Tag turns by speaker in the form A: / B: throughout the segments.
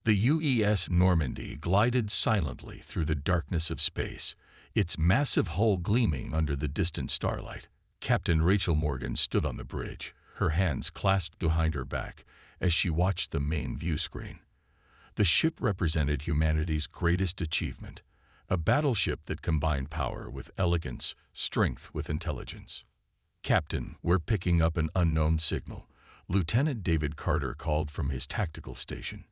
A: The UES Normandy glided silently through the darkness of space, its massive hull gleaming under the distant starlight. Captain Rachel Morgan stood on the bridge, her hands clasped behind her back as she watched the main view screen. The ship represented humanity's greatest achievement, a battleship that combined power with elegance, strength with intelligence. "Captain, we're picking up an unknown signal," Lieutenant David Carter called from his tactical station.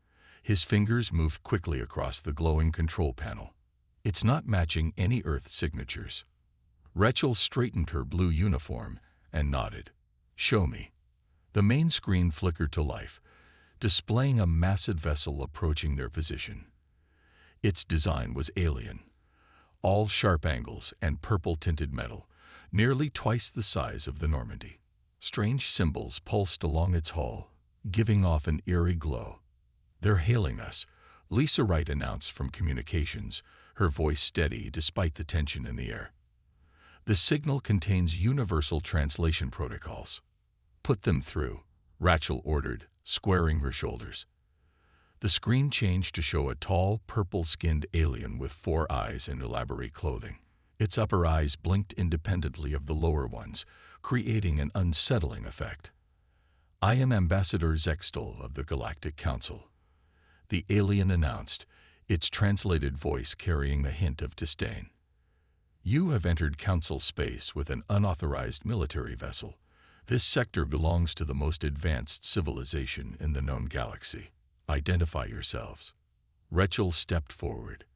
A: His fingers moved quickly across the glowing control panel. "It's not matching any Earth signatures." Rachel straightened her blue uniform and nodded. "Show me." The main screen flickered to life, displaying a massive vessel approaching their position. Its design was alien. All sharp angles and purple-tinted metal, nearly twice the size of the Normandy. Strange symbols pulsed along its hull, giving off an eerie glow. "They're hailing us," Lisa Wright announced from communications, her voice steady despite the tension in the air. "The signal contains universal translation protocols." "Put them through," Rachel ordered, squaring her shoulders. The screen changed to show a tall, purple-skinned alien with 4 eyes and elaborate clothing. Its upper eyes blinked independently of the lower ones, creating an unsettling effect. "I am Ambassador Zextal of the Galactic Council," the alien announced, its translated voice carrying a hint of disdain. "You have entered Council space with an unauthorized military vessel. This sector belongs to the most advanced civilization in the known galaxy. Identify yourselves." Rachel stepped forward.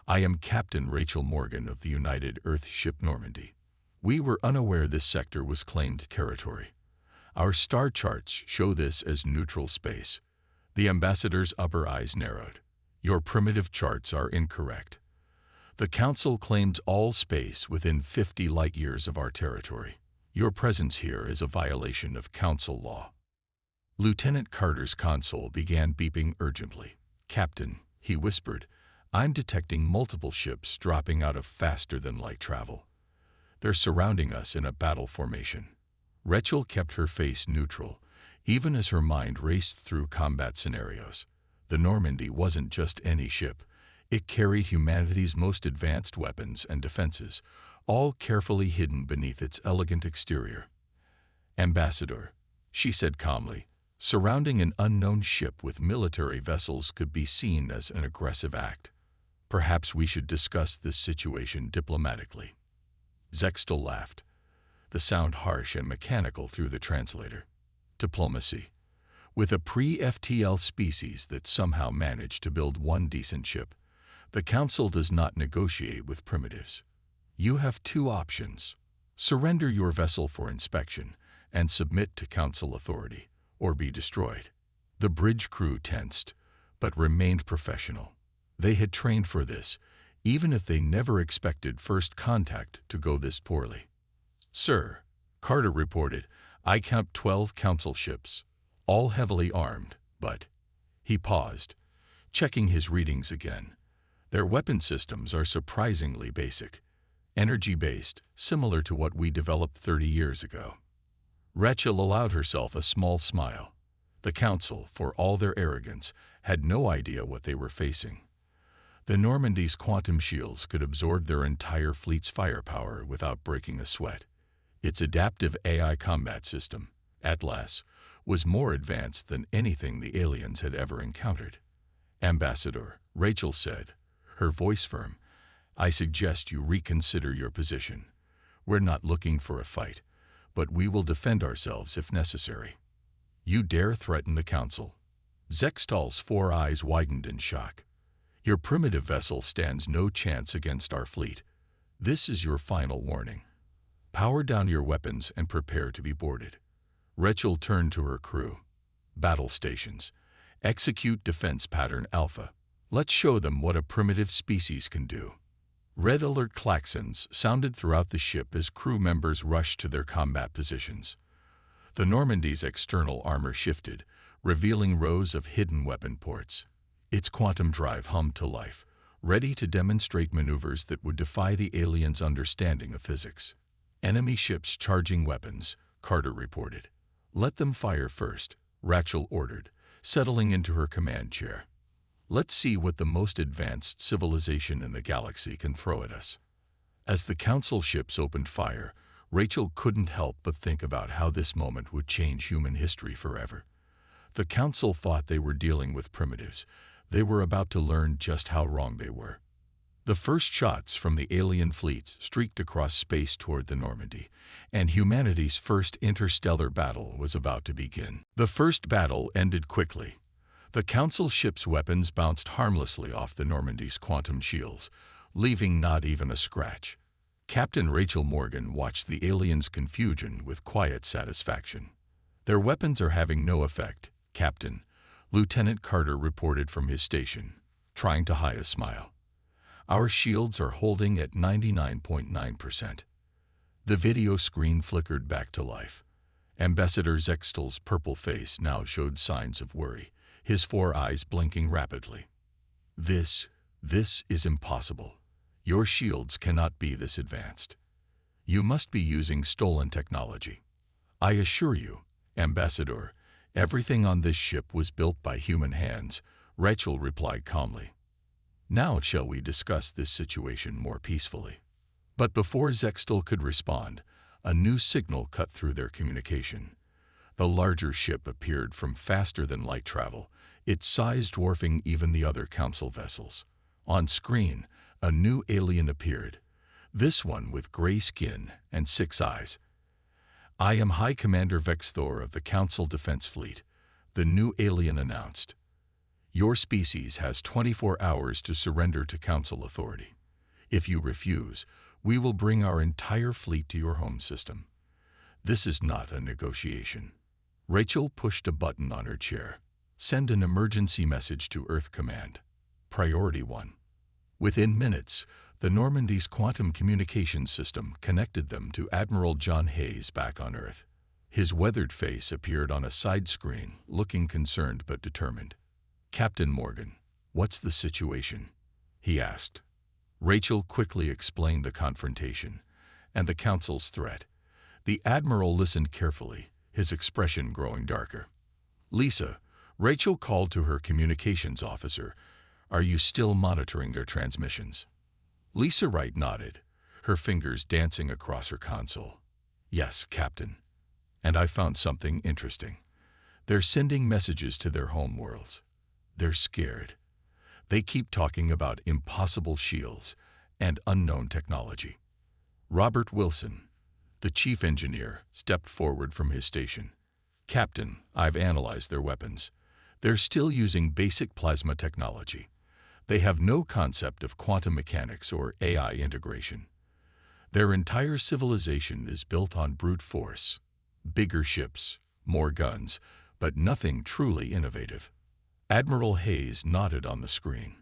A: "I am Captain Rachel Morgan of the United Earth ship Normandy. We were unaware this sector was claimed territory. Our star charts show this as neutral space." The ambassador's upper eyes narrowed. "Your primitive charts are incorrect. The Council claims all space within 50 light-years of our territory. Your presence here is a violation of Council law." Lieutenant Carter's console began beeping urgently. "Captain," he whispered, "I'm detecting multiple ships dropping out of faster-than-light travel. They're surrounding us in a battle formation." Rachel kept her face neutral, even as her mind raced through combat scenarios. The Normandy wasn't just any ship. It carried humanity's most advanced weapons and defenses, all carefully hidden beneath its elegant exterior. "Ambassador," she said calmly, "surrounding an unknown ship with military vessels could be seen as an aggressive act. Perhaps we should discuss this situation diplomatically." Zextal laughed, the sound harsh and mechanical through the translator. "Diplomacy. With a pre-FTL species that somehow managed to build one decent ship, the Council does not negotiate with primitives. You have 2 options. Surrender your vessel for inspection and submit to Council authority, or be destroyed." The bridge crew tensed, but remained professional. They had trained for this, even if they never expected first contact to go this poorly. "Sir," Carter reported, "I count 12 Council ships, all heavily armed, but—" He paused, checking his readings again. "Their weapon systems are surprisingly basic, energy-based, similar to what we developed 30 years ago." Rachel allowed herself a small smile. The Council, for all their arrogance, had no idea what they were facing. The Normandy's quantum shields could absorb their entire fleet's firepower without breaking a sweat. Its adaptive AI combat system, Atlas, was more advanced than anything the aliens had ever encountered. "Ambassador," Rachel said, her voice firm, "I suggest you reconsider your position. We're not looking for a fight, but we will defend ourselves if necessary. You dare threaten the Council?" Zextal's 4 eyes widened in shock. "Your primitive vessel stands no chance against our fleet. This is your final warning. Power down your weapons and prepare to be boarded." Rachel turned to her crew. "Battle stations. Execute defense pattern Alpha. Let's show them what a primitive species can do." Red alert klaxons sounded throughout the ship as crew members rushed to their combat positions. The Normandy's external armor shifted, revealing rows of hidden weapon ports. Its quantum drive hummed to life, ready to demonstrate maneuvers that would defy the aliens' understanding of physics. "Enemy ships charging weapons," Carter reported. "Let them fire first," Rachel ordered, settling into her command chair. Let's see what the most advanced civilization in the galaxy can throw at us. As the Council ships opened fire, Rachel couldn't help but think about how this moment would change human history forever. The Council thought they were dealing with primitives. They were about to learn just how wrong they were. The first shots from the alien fleet streaked across space toward the Normandy, and humanity's first interstellar battle was about to begin. The first battle ended quickly. The Council ship's weapons bounced harmlessly off the Normandy's quantum shields, leaving not even a scratch. Captain Rachel Morgan watched the aliens' confusion with quiet satisfaction. "Their weapons are having no effect, Captain," Lieutenant Carter reported from his station, trying to hide a smile. "Our shields are holding at 99.9%. The video screen flickered back to life. Ambassador Zextel's purple face now showed signs of worry, his 4 eyes blinking rapidly. This is impossible. Your shields cannot be this advanced. You must be using stolen technology. I assure you, Ambassador, everything on this ship was built by human hands," Rachel replied calmly. "Now shall we discuss this situation more peacefully?" But before Zextel could respond, a new signal cut through their communication. The larger ship appeared from faster-than-light travel, its size dwarfing even the other Council vessels. On screen, a new alien appeared, this one with gray skin and 6 eyes. "I am High Commander Vexthor of the Council Defense Fleet," the new alien announced. "Your species has 24 hours to surrender to Council authority. If you refuse, we will bring our entire fleet to your home system. This is not a negotiation." Rachel pushed a button on her chair. "Send an emergency message to Earth Command. Priority 1. Within minutes, the Normandy's quantum communication system connected them to Admiral John Hayes back on Earth. His weathered face appeared on a side screen, looking concerned but determined. "Captain Morgan, what's the situation?" he asked. Rachel quickly explained the confrontation and the Council's threat. The Admiral listened carefully, his expression growing darker. "Lisa," Rachel called to her communications officer, "are you still monitoring their transmissions?" Lisa Wright nodded, her fingers dancing across her console. "Yes, Captain. And I found something interesting. They're sending messages to their home worlds. They're scared. They keep talking about impossible shields and unknown technology." Robert Wilson, the chief engineer, stepped forward from his station. "Captain, I've analyzed their weapons. They're still using basic plasma technology. They have no concept of quantum mechanics or AI integration. Their entire civilization is built on brute force. Bigger ships, more guns, but nothing truly innovative." Admiral Hayes nodded on the screen.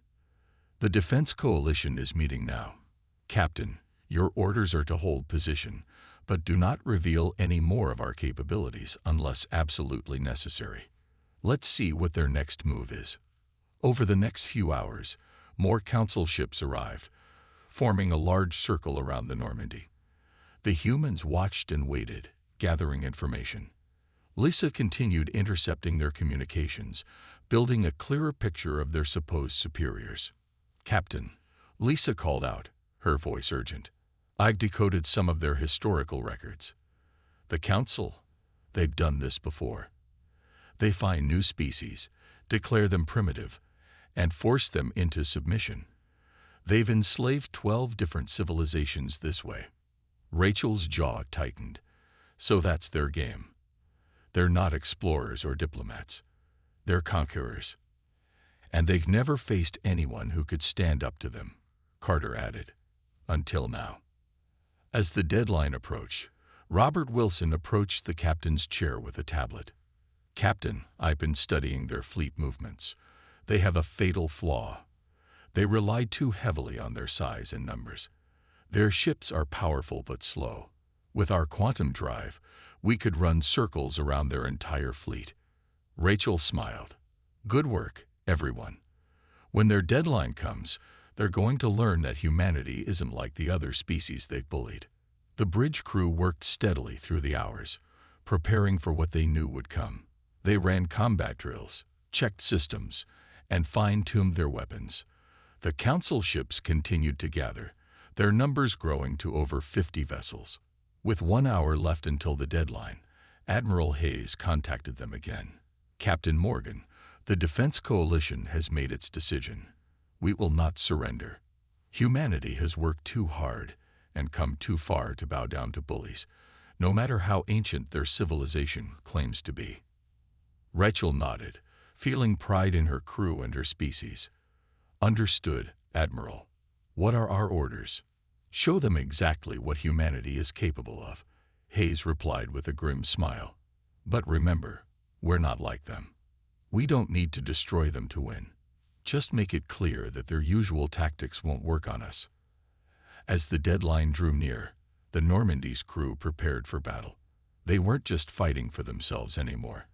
A: "The Defense Coalition is meeting now. Captain, your orders are to hold position, but do not reveal any more of our capabilities unless absolutely necessary. Let's see what their next move is." Over the next few hours, more Council ships arrived, forming a large circle around the Normandy. The humans watched and waited, gathering information. Lisa continued intercepting their communications, building a clearer picture of their supposed superiors. "Captain," Lisa called out, her voice urgent, "I've decoded some of their historical records. The Council, they've done this before. They find new species, declare them primitive, and force them into submission. They've enslaved 12 different civilizations this way." Rachel's jaw tightened. So that's their game. They're not explorers or diplomats. They're conquerors. And they've never faced anyone who could stand up to them, Carter added. Until now. As the deadline approached, Robert Wilson approached the captain's chair with a tablet. "Captain, I've been studying their fleet movements. They have a fatal flaw. They rely too heavily on their size and numbers. Their ships are powerful but slow. With our quantum drive, we could run circles around their entire fleet." Rachel smiled. "Good work, everyone. When their deadline comes, they're going to learn that humanity isn't like the other species they've bullied." The bridge crew worked steadily through the hours, preparing for what they knew would come. They ran combat drills, checked systems, and fine-tuned their weapons. The Council ships continued to gather, their numbers growing to over 50 vessels. With 1 hour left until the deadline, Admiral Hayes contacted them again. "Captain Morgan, the Defense Coalition has made its decision. We will not surrender. Humanity has worked too hard and come too far to bow down to bullies, no matter how ancient their civilization claims to be." Rachel nodded, feeling pride in her crew and her species. "Understood, Admiral. What are our orders?" "Show them exactly what humanity is capable of," Hayes replied with a grim smile. "But remember, we're not like them. We don't need to destroy them to win. Just make it clear that their usual tactics won't work on us." As the deadline drew near, the Normandy's crew prepared for battle. They weren't just fighting for themselves anymore.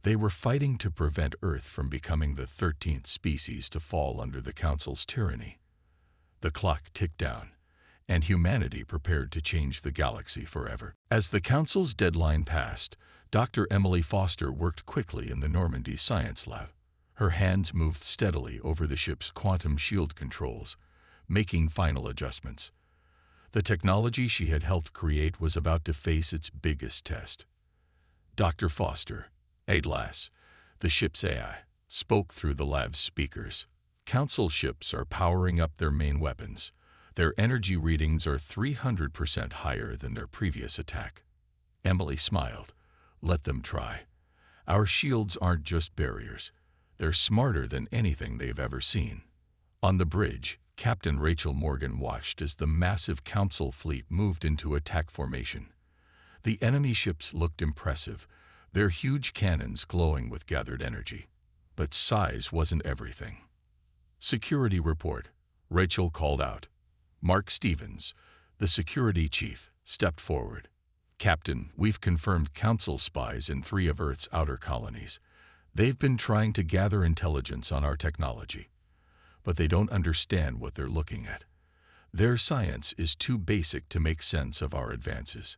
A: They were fighting to prevent Earth from becoming the 13th species to fall under the Council's tyranny. The clock ticked down, and humanity prepared to change the galaxy forever. As the Council's deadline passed, Dr. Emily Foster worked quickly in the Normandy Science Lab. Her hands moved steadily over the ship's quantum shield controls, making final adjustments. The technology she had helped create was about to face its biggest test. Dr. Foster, Atlas, the ship's AI, spoke through the lab's speakers. "Council ships are powering up their main weapons. Their energy readings are 300% higher than their previous attack." Emily smiled. "Let them try. Our shields aren't just barriers. They're smarter than anything they've ever seen." On the bridge, Captain Rachel Morgan watched as the massive Council fleet moved into attack formation. The enemy ships looked impressive, their huge cannons glowing with gathered energy. But size wasn't everything. "Security report," Rachel called out. Mark Stevens, the security chief, stepped forward. "Captain, we've confirmed Council spies in 3 of Earth's outer colonies. They've been trying to gather intelligence on our technology, but they don't understand what they're looking at. Their science is too basic to make sense of our advances.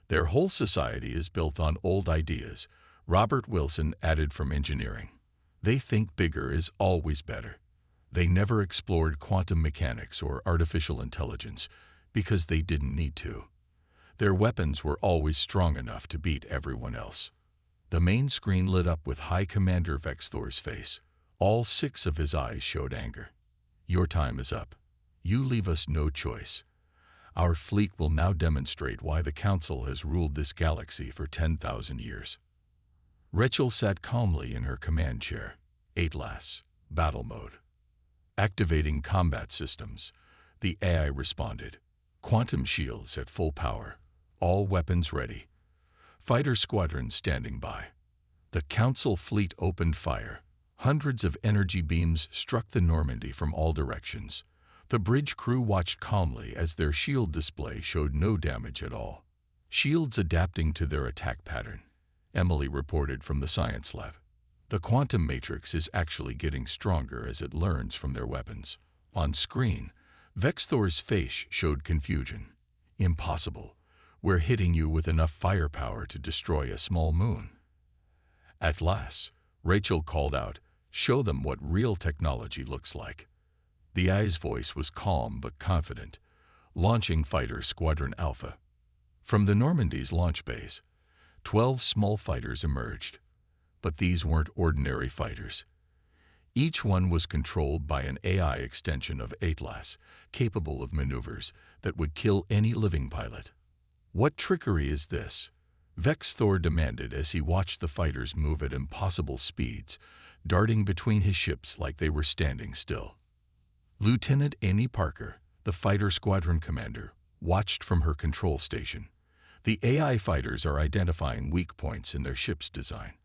A: Their whole society is built on old ideas," Robert Wilson added from engineering. "They think bigger is always better. They never explored quantum mechanics or artificial intelligence because they didn't need to. Their weapons were always strong enough to beat everyone else." The main screen lit up with High Commander Vexthor's face. All 6 of his eyes showed anger. "Your time is up. You leave us no choice. Our fleet will now demonstrate why the Council has ruled this galaxy for 10,000 years." Rachel sat calmly in her command chair. "Atlas, battle mode." "Activating combat systems," the AI responded. "Quantum shields at full power. All weapons ready. Fighter squadrons standing by." The Council fleet opened fire. Hundreds of energy beams struck the Normandy from all directions. The bridge crew watched calmly as their shield display showed no damage at all. "Shields adapting to their attack pattern," Emily reported from the science lab. "The quantum matrix is actually getting stronger as it learns from their weapons." On screen, Vexthor's face showed confusion. "Impossible. We're hitting you with enough firepower to destroy a small moon." "At last," Rachel called out, "show them what real technology looks like." The AI's voice was calm but confident. "Launching Fighter Squadron Alpha." From the Normandy's launch base, 12 small fighters emerged. But these weren't ordinary fighters. Each one was controlled by an AI extension of Atlas, capable of maneuvers that would kill any living pilot. "What trickery is this?" Vexthor demanded as he watched the fighters move at impossible speeds, darting between his ships like they were standing still. Lieutenant Annie Parker, the fighter squadron commander, watched from her control station. The AI fighters are identifying weak points in their ship's design.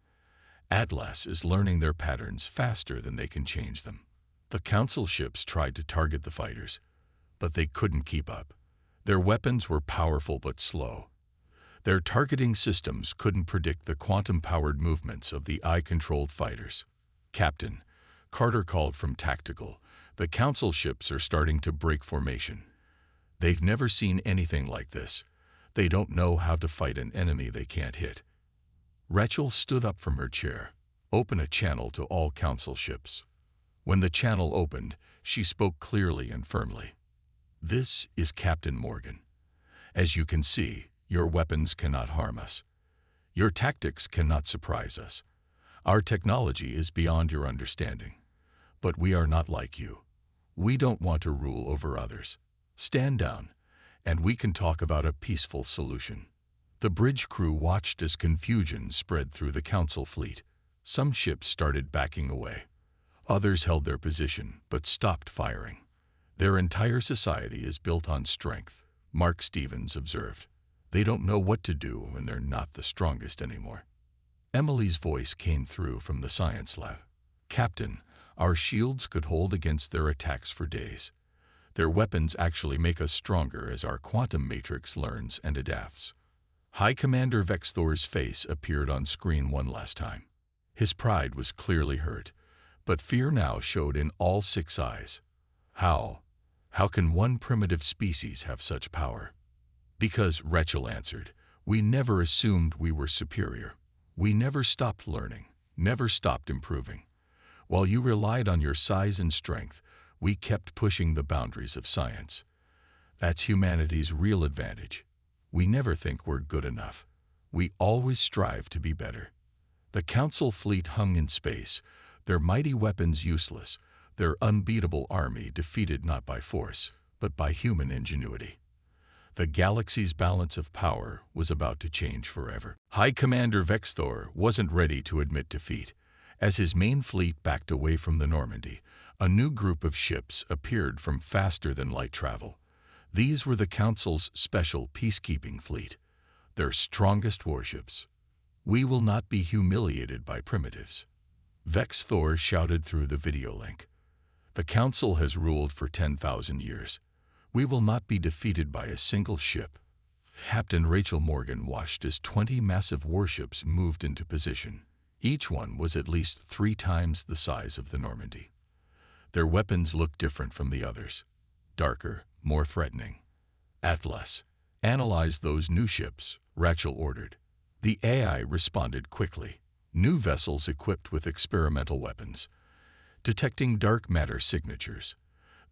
A: Atlas is learning their patterns faster than they can change them. The Council ships tried to target the fighters, but they couldn't keep up. Their weapons were powerful but slow. Their targeting systems couldn't predict the quantum-powered movements of the AI-controlled fighters. "Captain," Carter called from Tactical, "the Council ships are starting to break formation. They've never seen anything like this. They don't know how to fight an enemy they can't hit." Rachel stood up from her chair. "Open a channel to all Council ships." When the channel opened, she spoke clearly and firmly. "This is Captain Morgan. As you can see, your weapons cannot harm us. Your tactics cannot surprise us. Our technology is beyond your understanding. But we are not like you. We don't want to rule over others. Stand down, and we can talk about a peaceful solution." The bridge crew watched as confusion spread through the Council fleet. Some ships started backing away. Others held their position, but stopped firing. "Their entire society is built on strength," Mark Stevens observed. "They don't know what to do when they're not the strongest anymore." Emily's voice came through from the science lab. "Captain, our shields could hold against their attacks for days. Their weapons actually make us stronger as our quantum matrix learns and adapts." High Commander Vex Thor's face appeared on screen one last time. His pride was clearly hurt, but fear now showed in all 6 eyes. How can one primitive species have such power?" "Because," Rachel answered, "we never assumed we were superior. We never stopped learning, never stopped improving. While you relied on your size and strength, we kept pushing the boundaries of science. That's humanity's real advantage. We never think we're good enough. We always strive to be better." The Council fleet hung in space, their mighty weapons useless, their unbeatable army defeated not by force, but by human ingenuity. The galaxy's balance of power was about to change forever. High Commander Vex Thor wasn't ready to admit defeat. As his main fleet backed away from the Normandy, a new group of ships appeared from faster-than-light travel. These were the Council's special peacekeeping fleet, their strongest warships. "We will not be humiliated by primitives," Vex Thor shouted through the video link. "The Council has ruled for 10,000 years. We will not be defeated by a single ship." Captain Rachel Morgan watched as 20 massive warships moved into position. Each one was at least 3 times the size of the Normandy. Their weapons looked different from the others. Darker, more threatening. "Atlas, analyze those new ships," Rachel ordered. The AI responded quickly. New vessels equipped with experimental weapons, detecting dark matter signatures.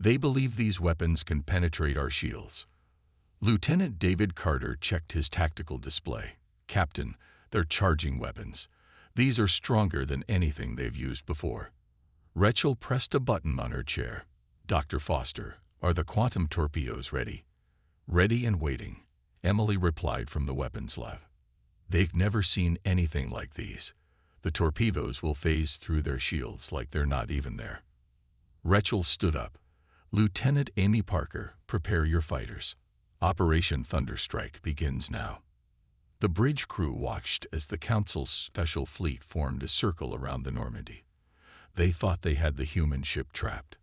A: They believe these weapons can penetrate our shields. Lieutenant David Carter checked his tactical display. "Captain, they're charging weapons. These are stronger than anything they've used before." Rachel pressed a button on her chair. "Dr. Foster, are the quantum torpedoes ready?" "Ready and waiting," Emily replied from the weapons lab. "They've never seen anything like these. The torpedoes will phase through their shields like they're not even there." Rachel stood up. "Lieutenant Amy Parker, prepare your fighters. Operation Thunderstrike begins now." The bridge crew watched as the Council's special fleet formed a circle around the Normandy. They thought they had the human ship trapped.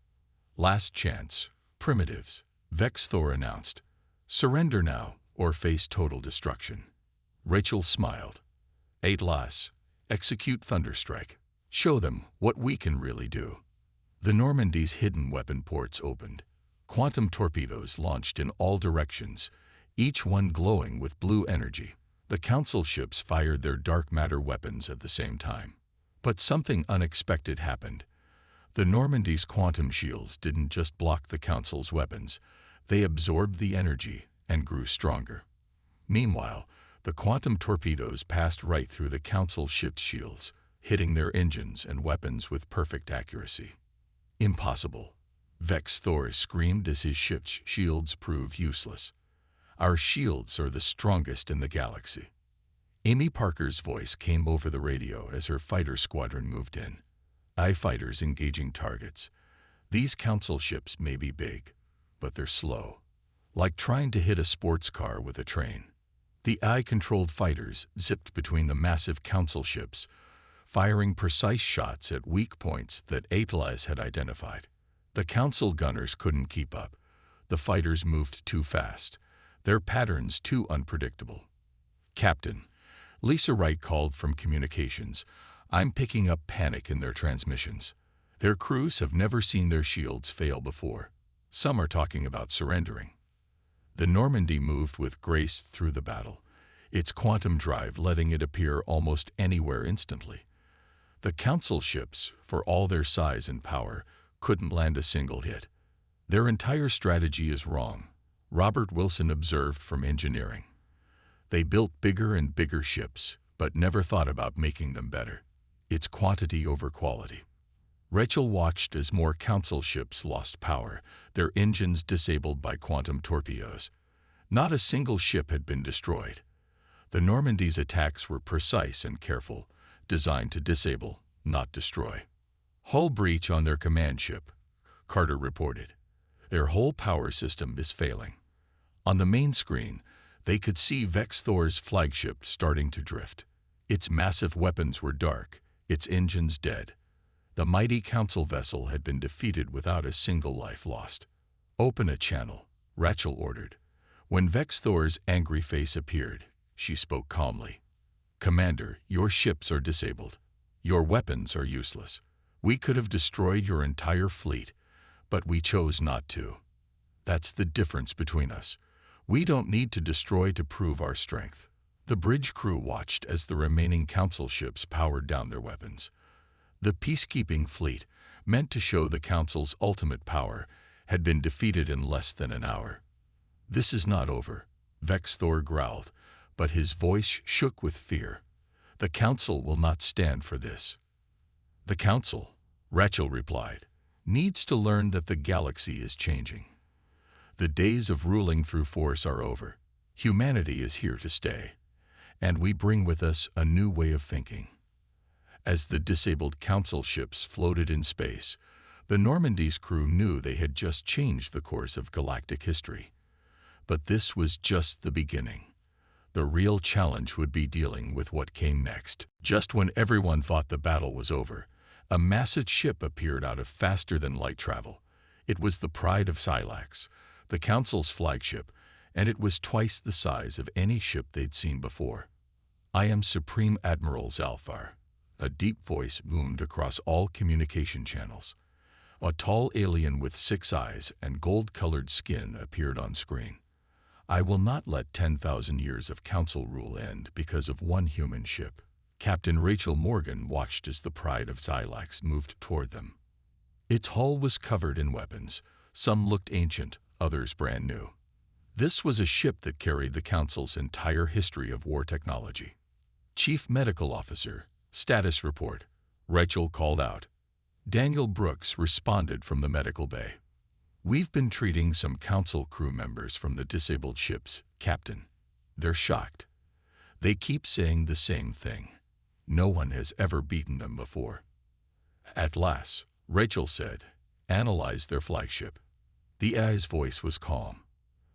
A: "Last chance, primitives," Vex Thor announced. "Surrender now or face total destruction." Rachel smiled. "Atlas, execute Thunderstrike. Show them what we can really do." The Normandy's hidden weapon ports opened. Quantum torpedoes launched in all directions, each one glowing with blue energy. The Council ships fired their dark matter weapons at the same time. But something unexpected happened. The Normandy's quantum shields didn't just block the Council's weapons, they absorbed the energy and grew stronger. Meanwhile, the quantum torpedoes passed right through the Council ship's shields, hitting their engines and weapons with perfect accuracy. "Impossible," Vex Thor screamed as his ship's shields proved useless. "Our shields are the strongest in the galaxy." Amy Parker's voice came over the radio as her fighter squadron moved in. "Eye fighters engaging targets. These Council ships may be big, but they're slow. Like trying to hit a sports car with a train." The eye-controlled fighters zipped between the massive Council ships, firing precise shots at weak points that Atlas had identified. The Council gunners couldn't keep up. The fighters moved too fast, their patterns too unpredictable. "Captain," Lisa Wright called from communications, "I'm picking up panic in their transmissions. Their crews have never seen their shields fail before. Some are talking about surrendering." The Normandy moved with grace through the battle, its quantum drive letting it appear almost anywhere instantly. The Council ships, for all their size and power, couldn't land a single hit. Their entire strategy is wrong, Robert Wilson observed from engineering. They built bigger and bigger ships, but never thought about making them better. It's quantity over quality. Rachel watched as more council ships lost power, their engines disabled by quantum torpedoes. Not a single ship had been destroyed. The Normandy's attacks were precise and careful, designed to disable, not destroy. Hull breach on their command ship, Carter reported. Their whole power system is failing. On the main screen, they could see Vex Thor's flagship starting to drift. Its massive weapons were dark, its engines dead. The mighty council vessel had been defeated without a single life lost. Open a channel, Rachel ordered. When Vex Thor's angry face appeared, she spoke calmly. Commander, your ships are disabled. Your weapons are useless. We could have destroyed your entire fleet, but we chose not to. That's the difference between us. We don't need to destroy to prove our strength. The bridge crew watched as the remaining council ships powered down their weapons. The peacekeeping fleet, meant to show the council's ultimate power, had been defeated in less than an hour. This is not over, Vex Thor growled, but his voice shook with fear. The council will not stand for this. The council, Rachel replied, needs to learn that the galaxy is changing. The days of ruling through force are over. Humanity is here to stay, and we bring with us a new way of thinking. As the disabled council ships floated in space, the Normandy's crew knew they had just changed the course of galactic history. But this was just the beginning. The real challenge would be dealing with what came next. Just when everyone thought the battle was over, a massive ship appeared out of faster-than-light travel. It was the Pride of Silax, the Council's flagship, and it was twice the size of any ship they'd seen before. I am Supreme Admiral Zalfar. A deep voice boomed across all communication channels. A tall alien with 6 eyes and gold-colored skin appeared on screen. I will not let 10,000 years of council rule end because of one human ship. Captain Rachel Morgan watched as the Pride of Silax moved toward them. Its hull was covered in weapons. Some looked ancient, others brand new. This was a ship that carried the Council's entire history of war technology. Chief Medical Officer, status report, Rachel called out. Daniel Brooks responded from the medical bay. We've been treating some Council crew members from the disabled ships, Captain. They're shocked. They keep saying the same thing. No one has ever beaten them before. At last, Rachel said, analyze their flagship. The AI's voice was calm.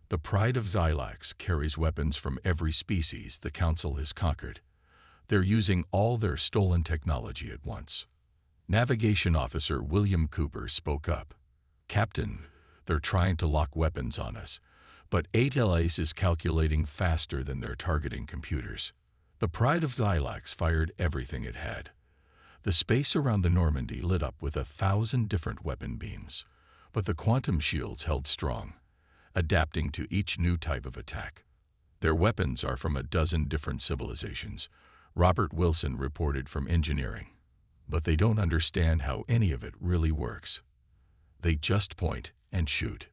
A: The Pride of Silax carries weapons from every species the Council has conquered. They're using all their stolen technology at once. Navigation Officer William Cooper spoke up. Captain, they're trying to lock weapons on us, but ATLAS is calculating faster than their targeting computers. The Pride of Silax fired everything it had. The space around the Normandy lit up with 1,000 different weapon beams, but the quantum shields held strong, adapting to each new type of attack. Their weapons are from 12 different civilizations, Robert Wilson reported from engineering, but they don't understand how any of it really works. They just point and shoot.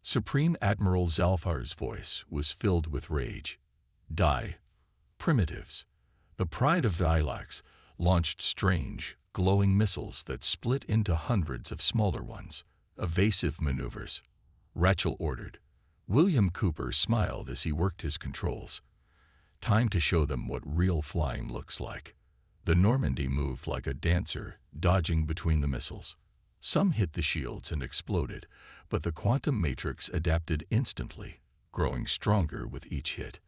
A: Supreme Admiral Zalfar's voice was filled with rage. Die. Primitives. The Pride of Silax launched strange, glowing missiles that split into hundreds of smaller ones. Evasive maneuvers, Rachel ordered. William Cooper smiled as he worked his controls. Time to show them what real flying looks like. The Normandy moved like a dancer, dodging between the missiles. Some hit the shields and exploded, but the quantum matrix adapted instantly, growing stronger with each hit.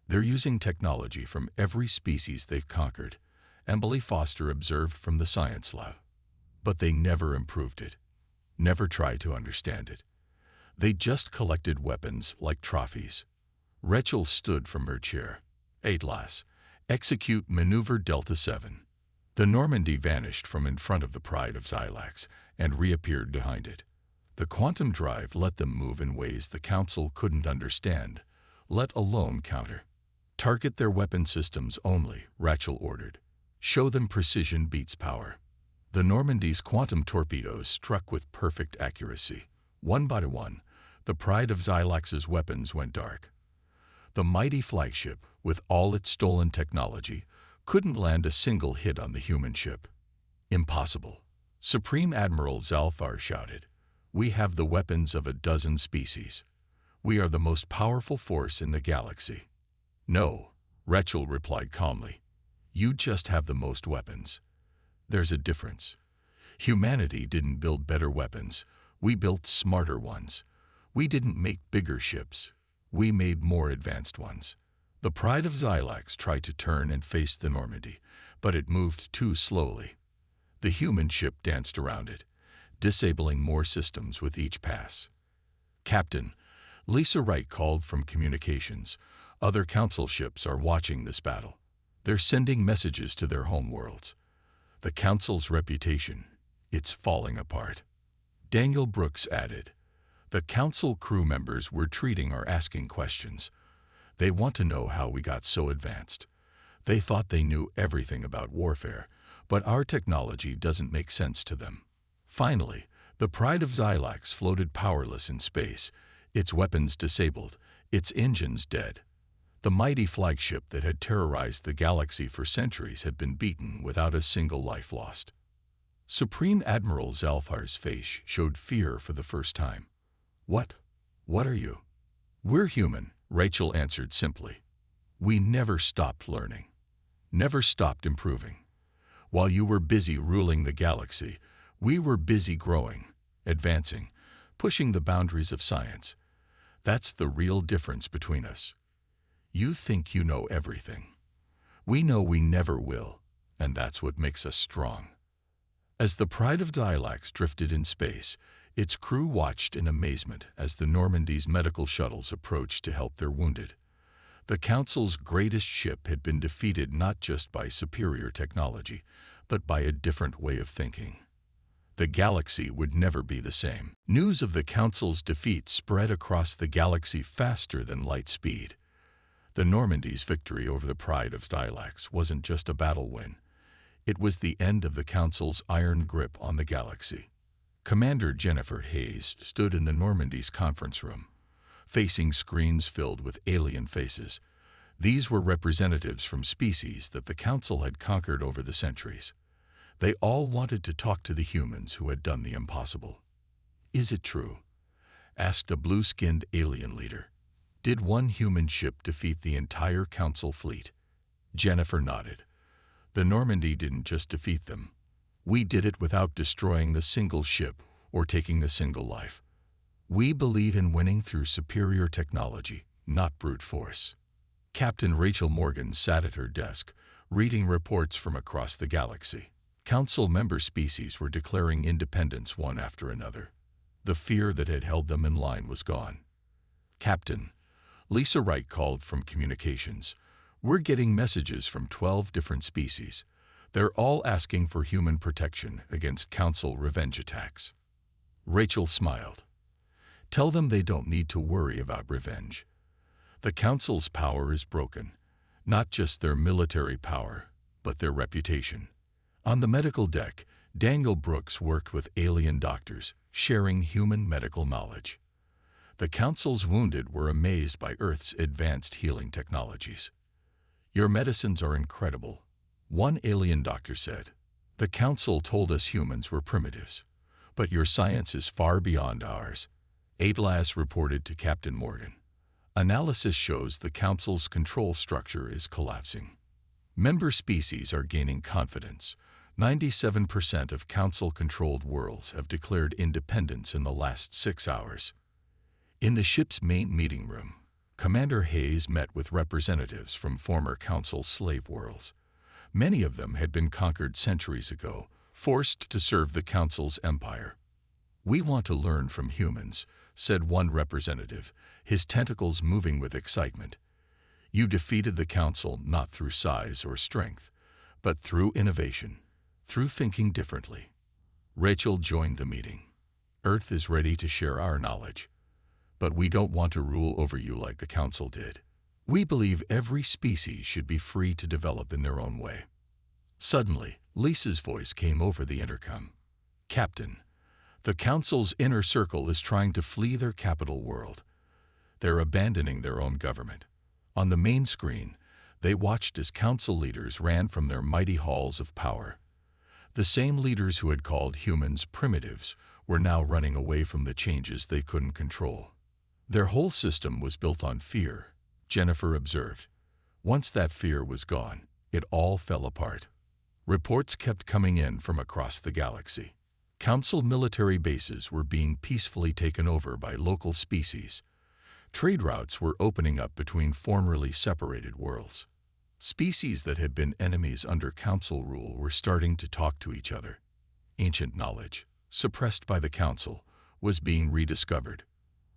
A: They're using technology from every species they've conquered, Emily Foster observed from the science lab. But they never improved it, never tried to understand it. They just collected weapons like trophies. Rachel stood from her chair. ATLAS, execute Maneuver Delta 7. The Normandy vanished from in front of the Pride of Silax and reappeared behind it. The quantum drive let them move in ways the Council couldn't understand, let alone counter. Target their weapon systems only, Rachel ordered. Show them precision beats power. The Normandy's quantum torpedoes struck with perfect accuracy. One by one, the pride of Xilax's weapons went dark. The mighty flagship, with all its stolen technology, couldn't land a single hit on the human ship. Impossible. Supreme Admiral Zalthar shouted, "We have the weapons of a dozen species. We are the most powerful force in the galaxy." "No," Rachel replied calmly. "You just have the most weapons. There's a difference. Humanity didn't build better weapons. We built smarter ones. We didn't make bigger ships. We made more advanced ones." The pride of Xilax tried to turn and face the Normandy, but it moved too slowly. The human ship danced around it, disabling more systems with each pass. "Captain," Lisa Wright called from communications, "other council ships are watching this battle. They're sending messages to their homeworlds. The council's reputation, it's falling apart." Daniel Brooks added, "The council crew members we're treating are asking questions. They want to know how we got so advanced. They thought they knew everything about warfare, but our technology doesn't make sense to them." Finally, the pride of Xilax floated powerless in space, its weapons disabled, its engines dead. The mighty flagship that had terrorized the galaxy for centuries had been beaten without a single life lost. Supreme Admiral Zalthar's face showed fear for the first time. What are you?" "We're human," Rachel answered simply. "We never stopped learning, never stopped improving. While you were busy ruling the galaxy, we were busy growing, advancing, pushing the boundaries of science. That's the real difference between us. You think you know everything. We know we never will, and that's what makes us strong." As the pride of Xilax drifted in space, its crew watched in amazement as the Normandy's medical shuttles approached to help their wounded. The Council's greatest ship had been defeated not just by superior technology, but by a different way of thinking. The galaxy would never be the same. News of the Council's defeat spread across the galaxy faster than light speed. The Normandy's victory over the pride of Xilax wasn't just a battle win. It was the end of the Council's iron grip on the galaxy. Commander Jennifer Hayes stood in the Normandy's conference room, facing screens filled with alien faces. These were representatives from species that the Council had conquered over the centuries. They all wanted to talk to the humans who had done the impossible. "Is it true?" asked a blue-skinned alien leader. "Did one human ship defeat the entire Council fleet?" Jennifer nodded. "The Normandy didn't just defeat them. We did it without destroying the single ship or taking the single life. We believe in winning through superior technology, not brute force." Captain Rachel Morgan sat at her desk, reading reports from across the galaxy. Council member species were declaring independence one after another. The fear that had held them in line was gone. "Captain," Lisa Wright called from communications, "we're getting messages from 12 different species. They're all asking for human protection against Council revenge attacks." Rachel smiled. "Tell them they don't need to worry about revenge. The Council's power is broken, not just their military power, but their reputation." On the medical deck, Daniel Brooks worked with alien doctors, sharing human medical knowledge. The Council's wounded were amazed by Earth's advanced healing technologies. "Your medicines are incredible," one alien doctor said. "The Council told us humans were primitives, but your science is far beyond ours," Atlas reported to Captain Morgan. "Analysis shows the Council's control structure is collapsing. Member species are gaining confidence. 97% of Council-controlled worlds have declared independence in the last 6 hours." In the ship's main meeting room, Commander Hayes met with representatives from former Council slave worlds. Many of them had been conquered centuries ago, forced to serve the Council's empire. "We want to learn from humans," said one representative, his tentacles moving with excitement. "You defeated the Council not through size or strength, but through innovation, through thinking differently." Rachel joined the meeting. "Earth is ready to share our knowledge, but we don't want to rule over you like the Council did. We believe every species should be free to develop in their own way." Suddenly, Lisa's voice came over the intercom. "Captain, the Council's inner circle is trying to flee their capital world. They're abandoning their own government." On the main screen, they watched as Council leaders ran from their mighty halls of power. The same leaders who had called humans primitives were now running away from the changes they couldn't control. Their whole system was built on fear, Jennifer observed. Once that fear was gone, it all fell apart. Reports kept coming in from across the galaxy. Council military bases were being peacefully taken over by local species. Trade routes were opening up between formerly separated worlds. Species that had been enemies under Council rule were starting to talk to each other. Ancient knowledge, suppressed by the Council, was being rediscovered.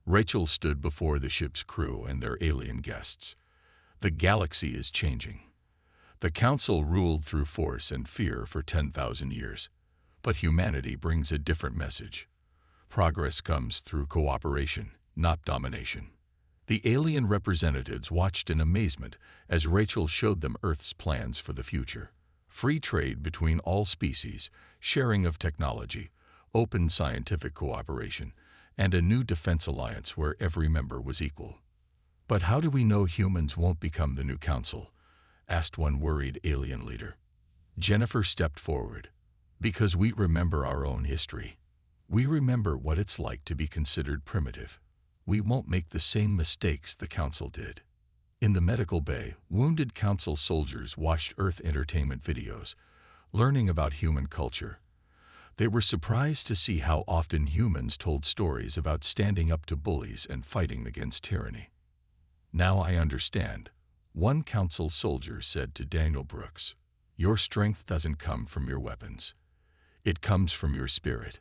A: Rachel stood before the ship's crew and their alien guests. The galaxy is changing. The Council ruled through force and fear for 10,000 years. But humanity brings a different message. Progress comes through cooperation, not domination. The alien representatives watched in amazement as Rachel showed them Earth's plans for the future. Free trade between all species, sharing of technology, open scientific cooperation, and a new defense alliance where every member was equal. "But how do we know humans won't become the new Council?" asked one worried alien leader. Jennifer stepped forward. "Because we remember our own history. We remember what it's like to be considered primitive. We won't make the same mistakes the Council did." In the medical bay, wounded Council soldiers watched Earth entertainment videos, learning about human culture. They were surprised to see how often humans told stories about standing up to bullies and fighting against tyranny. "Now I understand," one Council soldier said to Daniel Brooks. "Your strength doesn't come from your weapons. It comes from your spirit."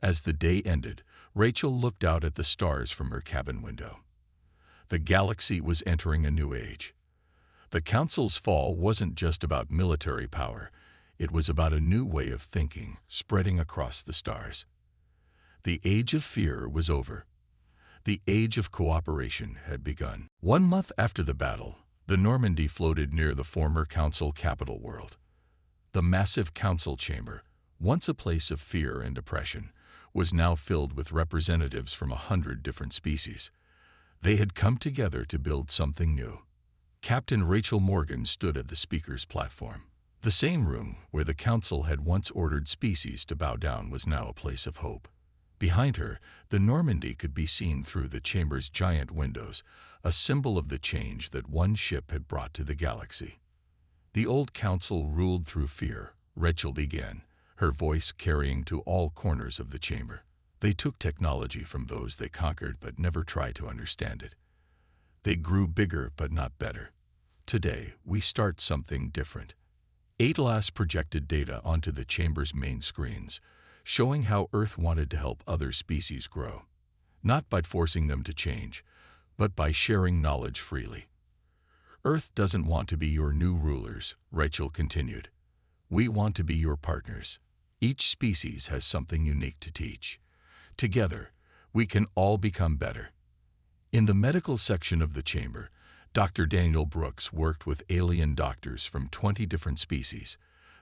A: As the day ended, Rachel looked out at the stars from her cabin window. The galaxy was entering a new age. The Council's fall wasn't just about military power. It was about a new way of thinking, spreading across the stars. The age of fear was over. The age of cooperation had begun. 1 month after the battle, the Normandy floated near the former Council capital world. The massive Council chamber, once a place of fear and oppression, was now filled with representatives from 100 different species. They had come together to build something new. Captain Rachel Morgan stood at the speaker's platform. The same room where the Council had once ordered species to bow down was now a place of hope. Behind her, the Normandy could be seen through the chamber's giant windows, a symbol of the change that one ship had brought to the galaxy. "The old Council ruled through fear," Rachel began, her voice carrying to all corners of the chamber. "They took technology from those they conquered but never tried to understand it. They grew bigger but not better. Today, we start something different." Atlas projected data onto the chamber's main screens, showing how Earth wanted to help other species grow. Not by forcing them to change, but by sharing knowledge freely. "Earth doesn't want to be your new rulers," Rachel continued. "We want to be your partners. Each species has something unique to teach. Together, we can all become better." In the medical section of the chamber, Dr. Daniel Brooks worked with alien doctors from 20 different species.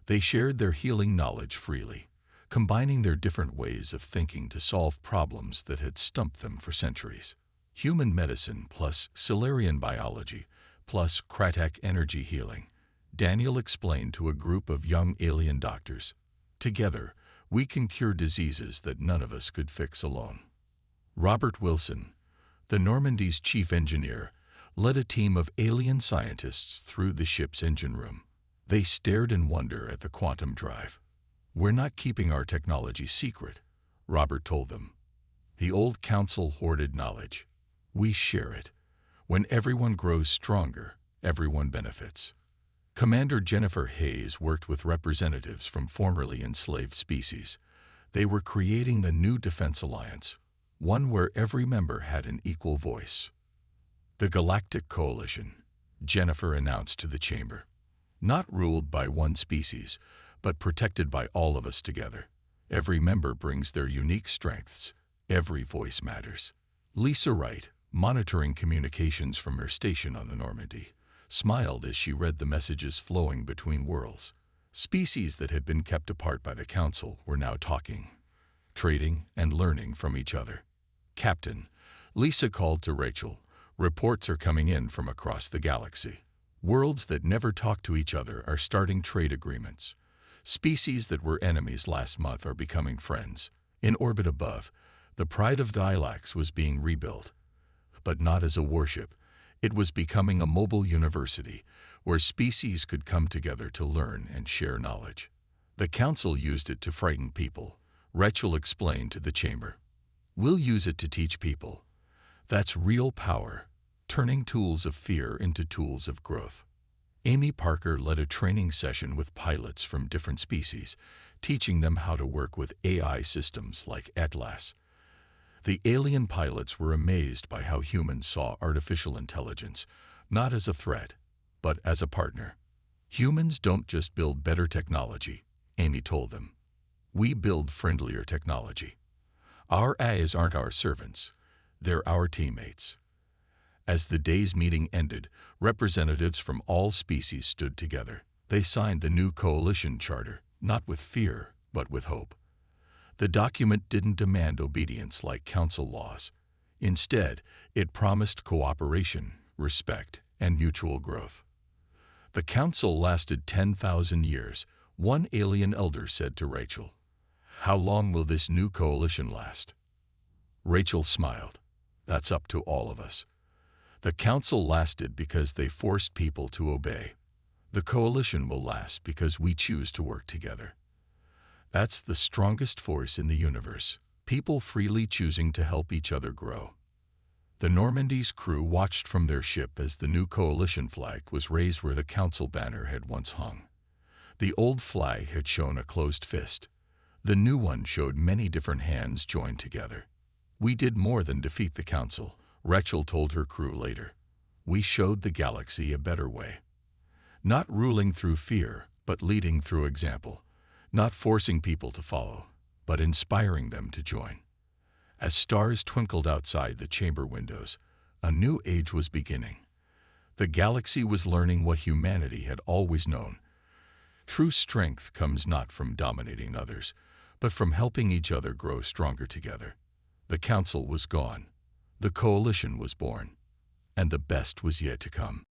A: They shared their healing knowledge freely, combining their different ways of thinking to solve problems that had stumped them for centuries. Human medicine plus Solarian biology plus Kratak energy healing, Daniel explained to a group of young alien doctors. "Together, we can cure diseases that none of us could fix alone." Robert Wilson, the Normandy's chief engineer, led a team of alien scientists through the ship's engine room. They stared in wonder at the quantum drive. "We're not keeping our technology secret," Robert told them. "The old Council hoarded knowledge. We share it. When everyone grows stronger, everyone benefits." Commander Jennifer Hayes worked with representatives from formerly enslaved species. They were creating a new defense alliance, one where every member had an equal voice. "The Galactic Coalition," Jennifer announced to the chamber. "Not ruled by one species, but protected by all of us together. Every member brings their unique strengths. Every voice matters." Lisa Wright, monitoring communications from her station on the Normandy, smiled as she read the messages flowing between worlds. Species that had been kept apart by the Council were now talking, trading, and learning from each other. "Captain," Lisa called to Rachel, "reports are coming in from across the galaxy. Worlds that never talk to each other are starting trade agreements. Species that were enemies last month are becoming friends. In orbit above, the Pride of Dilax was being rebuilt. But not as a warship. It was becoming a mobile university where species could come together to learn and share knowledge. The Council used it to frighten people," Rachel explained to the chamber. "We'll use it to teach people. That's real power, turning tools of fear into tools of growth." Amy Parker led a training session with pilots from different species, teaching them how to work with AI systems like Atlas. The alien pilots were amazed by how humans saw artificial intelligence, not as a threat, but as a partner. "Humans don't just build better technology," Amy told them. "We build friendlier technology. Our AIs aren't our servants, they're our teammates." As the day's meeting ended, representatives from all species stood together. They signed the new coalition charter, not with fear, but with hope. The document didn't demand obedience like council laws. Instead, it promised cooperation, respect, and mutual growth. "The council lasted 10,000 years, one alien elder said to Rachel. "How long will this new coalition last?" Rachel smiled. "That's up to all of us. The council lasted because they forced people to obey. The coalition will last because we choose to work together. That's the strongest force in the universe, people freely choosing to help each other grow." The Normandy's crew watched from their ship as the new coalition flag was raised where the council banner had once hung. The old flag had shown a closed fist. The new one showed many different hands joined together. "We did more than defeat the council," Rachel told her crew later. "We showed the galaxy a better way. Not ruling through fear, but leading through example. Not forcing people to follow, but inspiring them to join." As stars twinkled outside the chamber windows, a new age was beginning. The galaxy was learning what humanity had always known. True strength comes not from dominating others, but from helping each other grow stronger together. The council was gone. The coalition was born. And the best was yet to come.